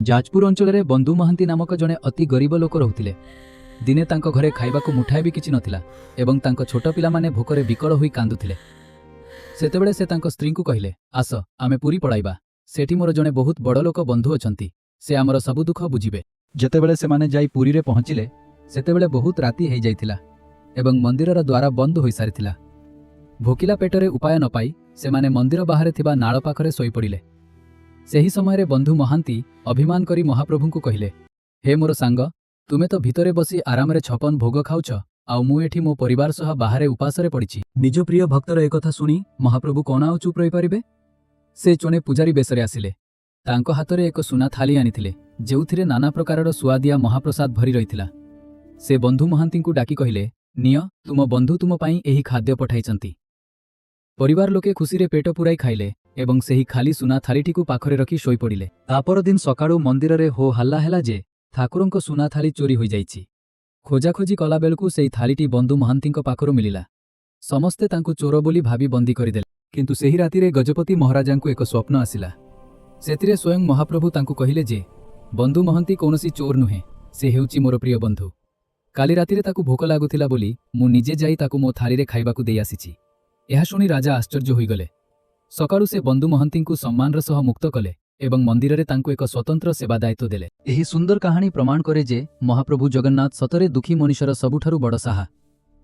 जाजपुर अंचल में बंधु महांती नामक जड़े अति गरीब लोक रोते। दिने तांको घरे खाइबाकू मुठाए भी किछि नथिला एवं तांको छोट पिला माने भोकरे विकल होई कांदुथिले। सेतेबेले से तांको स्त्री को कहिले, आस आमे पुरी पड़ाइबा, सेठी मोर जड़े बहुत बड़ लोक बंधु अछंती, से आमर सबु दुख बुझिबे। जेतेबेले से माने जाई पुरी रे पहुंचिले सेतेबेले बहुत राति हेई जाइथिला एवं मंदिरर द्वार बंद होई सारिथिला। भोकिला पेटरे उपाय न पाई से माने मंदिर बाहरे थिबा नाळ पाखरे सोई पड़िले। सेही समय बंधु महांती अभिमान करी महाप्रभु को कहिले, हे मोर सांग, तुमे तो भितरे बसी आराम रे 56 भोग खाउछ, आउ मु एठी मो परिवार सह बाहरे उपासरे पड़िछि। निज प्रिय भक्तर एक कथा सुनी महाप्रभु कोन आउ चुप रही पारिबे। से जणे पूजारी बेसरे आसिले। तांको हातरे एक सुना थाली आनिथिले, जेउथिरे नाना प्रकारर सुआदिया महाप्रसाद भरी रहिथिला। से बंधु महांती को डाकी कहिले, निय तुम बंधु तुम पई एही खाद्य पठाइचंती। परिवार लोके खुशी रे पेट पुराई खाइले एवं सेही खाली सुना थालीटी को पाखरे रखी शोई पड़िले। तापर दिन सकाळु मंदिर रे हो हल्ला हेला जे ठाकुरंको सुना थाली चोरी होई जाइछि। खोजाखोजी कला बेलकू सेही थालीटी बंधु महांतींको पाखरु मिलिला। समस्ते तांकु चोर बोली भाबी बंदी करिदेले। किंतु सेही राति रे गजपति महाराजांकु एक स्वप्न आसिला। सेतिरे स्वयं महाप्रभु तांकु कहिले जे बंधु महांती कौनसी चोर नुहे, से हेउछि मोर प्रिय बंधु। काली राति रे ताकु भोक लागुथिला बोली मु निजे जाई ताकु मो थाली रे खाइबाकू देई आसिछि। एहा शुणी राजा आश्चर्य होई गले। सकाळु से बंधु महांतींकु सम्मानर सह मुक्त कले एवं मंदिर रे तांकु एक स्वतंत्र सेवा दायित्व देले। एही सुंदर कहानी प्रमाण करे जे महाप्रभु जगन्नाथ सतरे दुखी मनुष्यर सबुठारु बड़ साहा।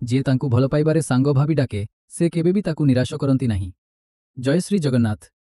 जे तांकु भल पाइबारे सांग भावी डाके से केबे भी ताकु निराश करंती नाही। जय श्री जगन्नाथ।